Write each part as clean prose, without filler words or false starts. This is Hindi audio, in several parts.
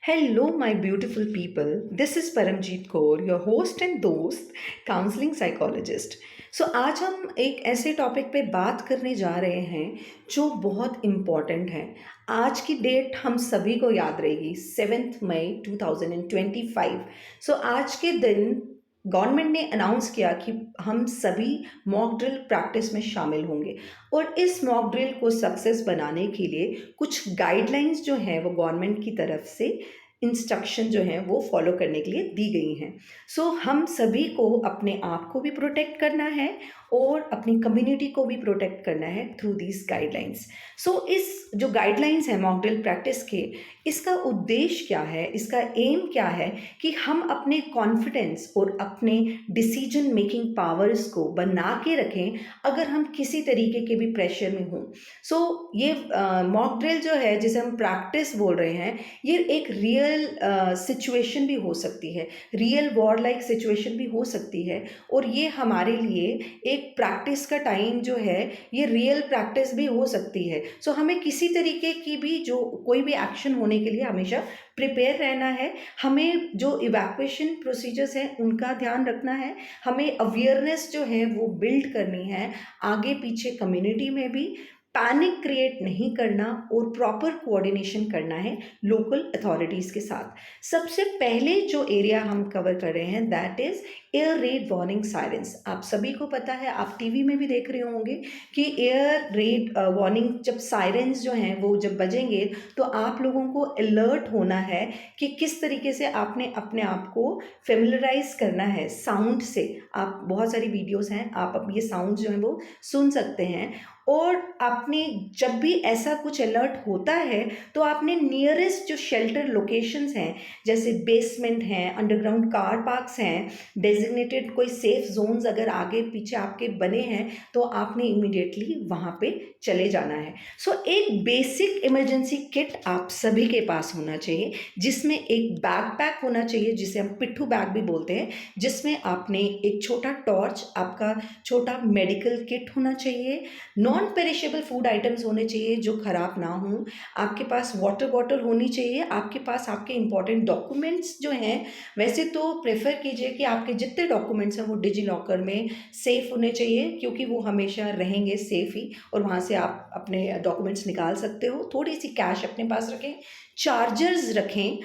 Hello, my beautiful people. This is Paramjeet Kaur, your host and दोस्त काउंसलिंग साइकोलॉजिस्ट। आज हम एक ऐसे टॉपिक पे बात करने जा रहे हैं जो बहुत इम्पॉर्टेंट है। आज की डेट हम सभी को याद रहेगी, 7 मई 2025। आज के दिन गवर्नमेंट ने अनाउंस किया कि हम सभी मॉक ड्रिल प्रैक्टिस में शामिल होंगे और इस मॉक ड्रिल को सक्सेस बनाने के लिए कुछ गाइडलाइंस जो हैं वो गवर्नमेंट की तरफ से इंस्ट्रक्शन जो हैं वो फॉलो करने के लिए दी गई हैं। हम सभी को अपने आप को भी प्रोटेक्ट करना है और अपनी कम्युनिटी को भी प्रोटेक्ट करना है थ्रू दीज गाइडलाइंस। इस जो गाइडलाइंस है मॉक ड्रिल प्रैक्टिस के, इसका उद्देश्य क्या है, इसका एम क्या है कि हम अपने कॉन्फिडेंस और अपने डिसीजन मेकिंग पावर्स को बना के रखें अगर हम किसी तरीके के भी प्रेशर में हों। ये मॉक ड्रिल जो है जिसे हम प्रैक्टिस बोल रहे हैं, ये एक रियल सिचुएशन भी हो सकती है, रियल वॉर लाइक सिचुएशन भी हो सकती है और ये हमारे लिए एक प्रैक्टिस का टाइम जो है ये रियल प्रैक्टिस भी हो सकती है। हमें किसी तरीके की भी जो कोई भी एक्शन होने के लिए हमेशा प्रिपेयर रहना है। हमें जो इवैक्यूएशन प्रोसीजर्स हैं उनका ध्यान रखना है, हमें अवेयरनेस जो है वो बिल्ड करनी है आगे पीछे कम्युनिटी में भी, पैनिक क्रिएट नहीं करना और प्रॉपर कोऑर्डिनेशन करना है लोकल अथॉरिटीज़ के साथ। सबसे पहले जो एरिया हम कवर कर रहे हैं that is air raid warning sirens. आप सभी को पता है, आप टीवी में भी देख रहे होंगे कि एयर रेड वार्निंग जब सायरेंस जो हैं वो जब बजेंगे तो आप लोगों को अलर्ट होना है कि किस तरीके से आपने अपने आप को फेमिलराइज करना है साउंड से। आप बहुत सारी वीडियोस हैं, आप अब ये साउंड जो हैं वो सुन सकते हैं और आपने जब भी ऐसा कुछ अलर्ट होता है तो आपने नियरेस्ट जो शेल्टर लोकेशंस हैं जैसे बेसमेंट हैं, अंडरग्राउंड कार पार्क्स हैं, डेजिग्नेटेड कोई सेफ जोन्स अगर आगे पीछे आपके बने हैं तो आपने इमीडिएटली वहाँ पे चले जाना है। एक बेसिक इमरजेंसी किट आप सभी के पास होना चाहिए जिसमें एक बैकपैक होना चाहिए जिसे हम पिट्ठू बैग भी बोलते हैं, जिसमें आपने एक छोटा टॉर्च, आपका छोटा मेडिकल किट होना चाहिए, नॉन पेरिशेबल फूड आइटम्स होने चाहिए जो ख़राब ना हों, आपके पास वाटर बॉटल होनी चाहिए, आपके पास आपके इंपॉर्टेंट डॉक्यूमेंट्स जो हैं, वैसे तो प्रेफर कीजिए कि आपके जितने डॉक्यूमेंट्स हैं वो डिजी लॉकर में सेफ़ होने चाहिए क्योंकि वो हमेशा रहेंगे सेफ़ ही और वहाँ से आप अपने डॉक्यूमेंट्स निकाल सकते हो। थोड़ी सी कैश अपने पास रखें, चार्जर्स रखें।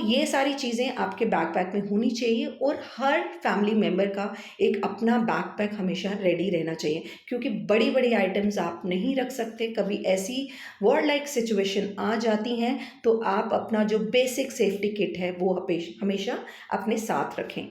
ये सारी चीज़ें आपके बैकपैक में होनी चाहिए और हर फैमिली मेम्बर का एक अपना बैकपैक हमेशा रेडी रहना चाहिए क्योंकि बड़ी बड़ी आइटम्स आप नहीं रख सकते, कभी ऐसी वॉर लाइक सिचुएशन आ जाती हैं तो आप अपना जो बेसिक सेफ्टी किट है वो हमेशा अपने साथ रखें।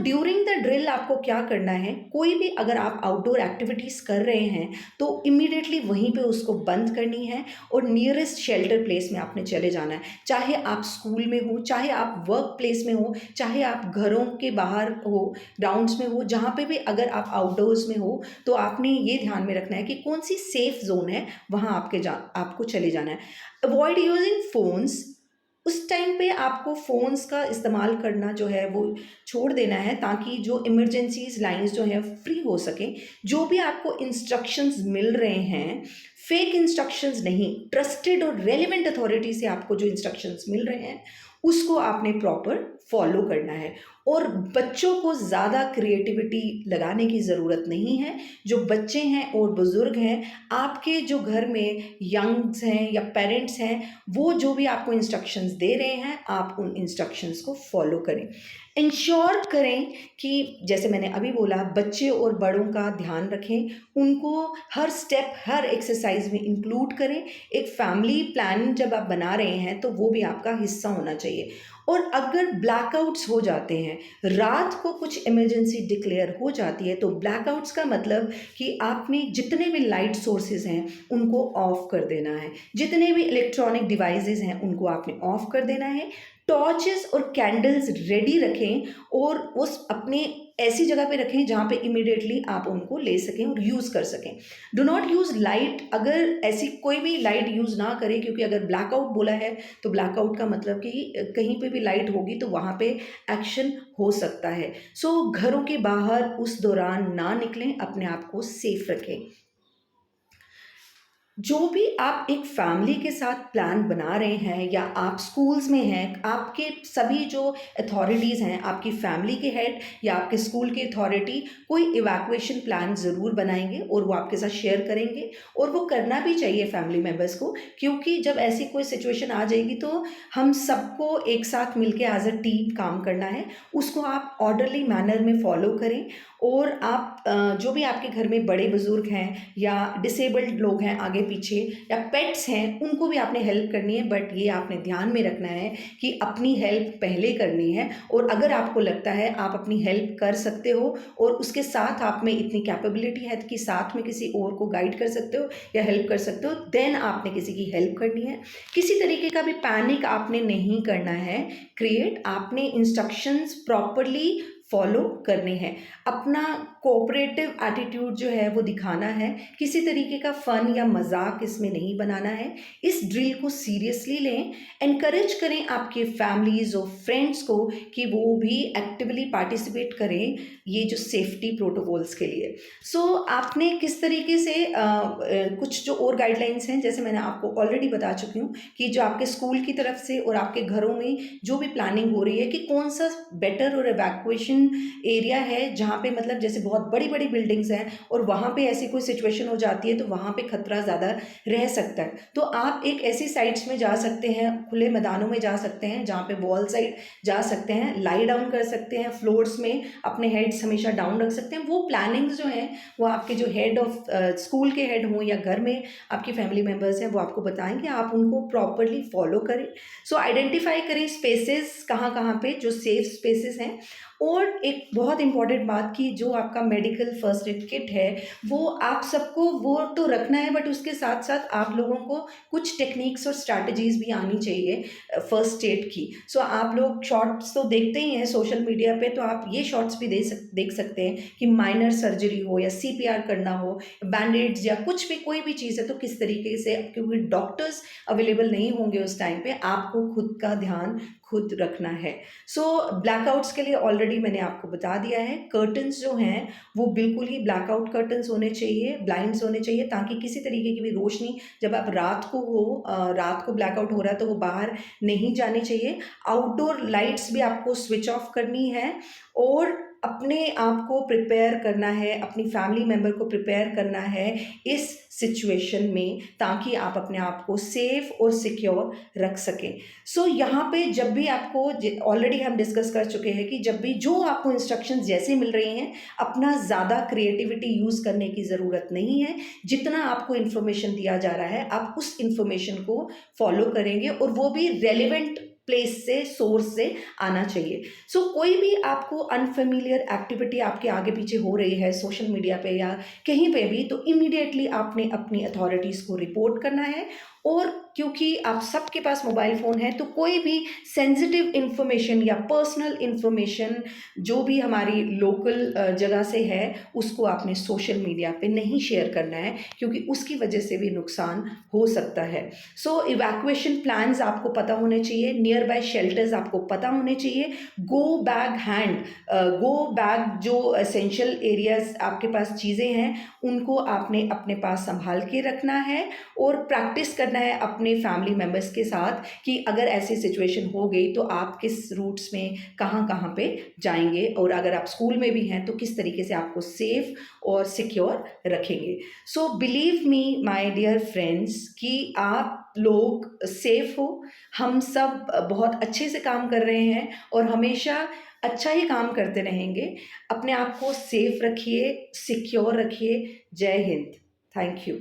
ड्यूरिंग द ड्रिल आपको क्या करना है, कोई भी अगर आप आउटडोर एक्टिविटीज़ कर रहे हैं तो इमीडिएटली वहीं पे उसको बंद करनी है और नियरेस्ट शेल्टर प्लेस में आपने चले जाना है। चाहे आप स्कूल में हो, चाहे आप वर्क प्लेस में हो, चाहे आप घरों के बाहर हो, ग्राउंड्स में हो, जहाँ पे भी अगर आप आउटडोर्स में हो तो आपने ये ध्यान में रखना है कि कौन सी सेफ जोन है वहाँ आपको चले जाना है। अवॉइड यूजिंग फोन्स, उस टाइम पे आपको फ़ोन्स का इस्तेमाल करना जो है वो छोड़ देना है ताकि जो इमरजेंसीज लाइंस जो हैं फ्री हो सकें। जो भी आपको इंस्ट्रक्शंस मिल रहे हैं, फेक इंस्ट्रक्शंस नहीं, ट्रस्टेड और रेलिवेंट अथॉरिटी से आपको जो इंस्ट्रक्शंस मिल रहे हैं उसको आपने प्रॉपर फॉलो करना है और बच्चों को ज़्यादा क्रिएटिविटी लगाने की ज़रूरत नहीं है। जो बच्चे हैं और बुज़ुर्ग हैं, आपके जो घर में यंग्स हैं या पेरेंट्स हैं, वो जो भी आपको इंस्ट्रक्शंस दे रहे हैं आप उन इंस्ट्रक्शंस को फॉलो करें। इंश्योर करें कि जैसे मैंने अभी बोला, बच्चे और बड़ों का ध्यान रखें, उनको हर स्टेप हर एक्सरसाइज में इंक्लूड करें। एक फैमिली प्लान जब आप बना रहे हैं तो वो भी आपका हिस्सा होना चाहिए। और अगर ब्लैकआउट्स हो जाते हैं, रात को कुछ इमरजेंसी डिक्लेयर हो जाती है, तो ब्लैकआउट्स का मतलब कि आपने जितने भी लाइट सोर्सेज हैं उनको ऑफ कर देना है, जितने भी इलेक्ट्रॉनिक डिवाइसेस हैं उनको आपने ऑफ कर देना है। टॉर्चेस और कैंडल्स रेडी रखें और उस अपने ऐसी जगह पे रखें जहाँ पे इमीडिएटली आप उनको ले सकें और यूज़ कर सकें। डू नॉट यूज़ लाइट, अगर ऐसी कोई भी लाइट यूज़ ना करें क्योंकि अगर ब्लैकआउट बोला है तो ब्लैकआउट का मतलब कि कहीं पे भी लाइट होगी तो वहाँ पे एक्शन हो सकता है। घरों के बाहर उस दौरान ना निकलें, अपने आप को सेफ रखें। जो भी आप एक फैमिली के साथ प्लान बना रहे हैं या आप स्कूल्स में हैं, आपके सभी जो अथॉरिटीज़ हैं, आपकी फैमिली के हेड या आपके स्कूल की अथॉरिटी कोई इवैक्यूएशन प्लान ज़रूर बनाएंगे और वो आपके साथ शेयर करेंगे। और वो करना भी चाहिए फैमिली मेम्बर्स को, क्योंकि जब ऐसी कोई सिचुएशन आ जाएगी तो हम सबको एक साथ मिलके एज अ टीम काम करना है। उसको आप ऑर्डरली मैनर में फॉलो करें। और आप जो भी आपके घर में बड़े बुजुर्ग हैं या डिसेबल्ड लोग हैं आगे पीछे या पेट्स हैं, उनको भी आपने हेल्प करनी है, बट ये आपने ध्यान में रखना है कि अपनी हेल्प पहले करनी है। और अगर आपको लगता है आप अपनी हेल्प कर सकते हो और उसके साथ आप में इतनी कैपेबिलिटी है कि साथ में किसी और को गाइड कर सकते हो या हेल्प कर सकते हो, देन आपने किसी की हेल्प करनी है। किसी तरीके का भी पैनिक आपने नहीं करना है क्रिएट, आपने इंस्ट्रक्शंस प्रॉपरली फॉलो करने हैं। अपना कोऑपरेटिव एटीट्यूड जो है वो दिखाना है, किसी तरीके का फ़न या मजाक इसमें नहीं बनाना है। इस ड्रिल को सीरियसली लें, एनकरेज करें आपके फैमिलीज़ और फ्रेंड्स को कि वो भी एक्टिवली पार्टिसिपेट करें ये जो सेफ्टी प्रोटोकॉल्स के लिए। सो आपने किस तरीके से कुछ जो और गाइडलाइंस हैं, जैसे मैंने आपको ऑलरेडी बता चुकी हूँ कि जो आपके स्कूल की तरफ से और आपके घरों में जो भी प्लानिंग हो रही है कि कौन सा बेटर और इवैक्यूएशन एरिया है जहाँ पे मतलब जैसे बहुत बड़ी बड़ी बिल्डिंग्स हैं और वहाँ पे ऐसी कोई सिचुएशन हो जाती है तो वहाँ पे खतरा ज़्यादा रह सकता है। तो आप एक ऐसी साइट्स में जा सकते हैं, खुले मैदानों में जा सकते हैं जहाँ पे वॉल साइड जा सकते हैं, लाई डाउन कर सकते हैं, फ्लोर्स में अपने हेड्स हमेशा डाउन रख सकते हैं। वो प्लानिंग्स जो हैं वो आपके जो हेड ऑफ स्कूल के हेड हों या घर में आपकी फैमिली मेम्बर्स हैं वो आपको बताएंगे, आप उनको प्रॉपरली फॉलो करें। सो आइडेंटिफाई करें स्पेसेस कहाँ कहाँ पे जो सेफ स्पेसेस हैं। और एक बहुत इंपॉर्टेंट बात की जो आपका मेडिकल फर्स्ट एड किट है वो आप सबको वो तो रखना है, बट उसके साथ साथ आप लोगों को कुछ टेक्निक्स और स्ट्रैटेजीज भी आनी चाहिए फर्स्ट एड की। सो आप लोग शॉर्ट्स तो देखते ही हैं सोशल मीडिया पे, तो आप ये शॉर्ट्स भी देख सकते हैं कि माइनर सर्जरी हो या सीपीआर करना हो, बैंडेड्स या कुछ भी कोई भी चीज़ है तो किस तरीके से, क्योंकि डॉक्टर्स अवेलेबल नहीं होंगे उस टाइम पे, आपको खुद का ध्यान खुद रखना है। सो ब्लैकआउट्स के लिए ऑलरेडी मैंने आपको बता दिया है, कर्टन्स जो हैं वो बिल्कुल ही ब्लैकआउट कर्टन्स होने चाहिए, ब्लाइंड्स होने चाहिए, ताकि किसी तरीके की भी रोशनी जब आप रात को हो रात को ब्लैकआउट हो रहा है तो वो बाहर नहीं जानी चाहिए। आउटडोर लाइट्स भी आपको स्विच ऑफ करनी है और अपने आप को प्रिपेयर करना है, अपनी फैमिली मेम्बर को प्रिपेयर करना है इस सिचुएशन में, ताकि आप अपने आप को सेफ और सिक्योर रख सकें। सो यहाँ पे जब भी आपको, ऑलरेडी हम डिस्कस कर चुके हैं कि जब भी जो आपको इंस्ट्रक्शंस जैसे मिल रही हैं, अपना ज़्यादा क्रिएटिविटी यूज़ करने की ज़रूरत नहीं है। जितना आपको इन्फॉर्मेशन दिया जा रहा है आप उस इन्फॉर्मेशन को फॉलो करेंगे और वो भी रेलिवेंट प्लेस से, सोर्स से आना चाहिए। सो कोई भी आपको अनफेमिलियर एक्टिविटी आपके आगे पीछे हो रही है सोशल मीडिया पे या कहीं पे भी, तो इमीडिएटली आपने अपनी अथॉरिटीज़ को रिपोर्ट करना है। और क्योंकि आप सबके पास मोबाइल फ़ोन है तो कोई भी सेंसिटिव इन्फॉर्मेशन या पर्सनल इन्फॉर्मेशन जो भी हमारी लोकल जगह से है उसको आपने सोशल मीडिया पे नहीं शेयर करना है, क्योंकि उसकी वजह से भी नुकसान हो सकता है। सो इवैक्यूएशन प्लान्स आपको पता होने चाहिए, नियर बाय शेल्टर्स आपको पता होने चाहिए, गो बैग हैंड, गो बैग जो एसेंशियल एरियाज आपके पास चीज़ें हैं उनको आपने अपने पास संभाल के रखना है। और प्रैक्टिस करना है अपने फैमिली मेम्बर्स के साथ कि अगर ऐसी सिचुएशन हो गई तो आप किस रूट्स में कहाँ कहाँ पे जाएंगे, और अगर आप स्कूल में भी हैं तो किस तरीके से आपको सेफ और सिक्योर रखेंगे। So believe me my dear friends कि आप लोग सेफ हो, हम सब बहुत अच्छे से काम कर रहे हैं और हमेशा अच्छा ही काम करते रहेंगे। अपने आप को सेफ रखिए, सिक्योर रखिए। जय हिंद। Thank you.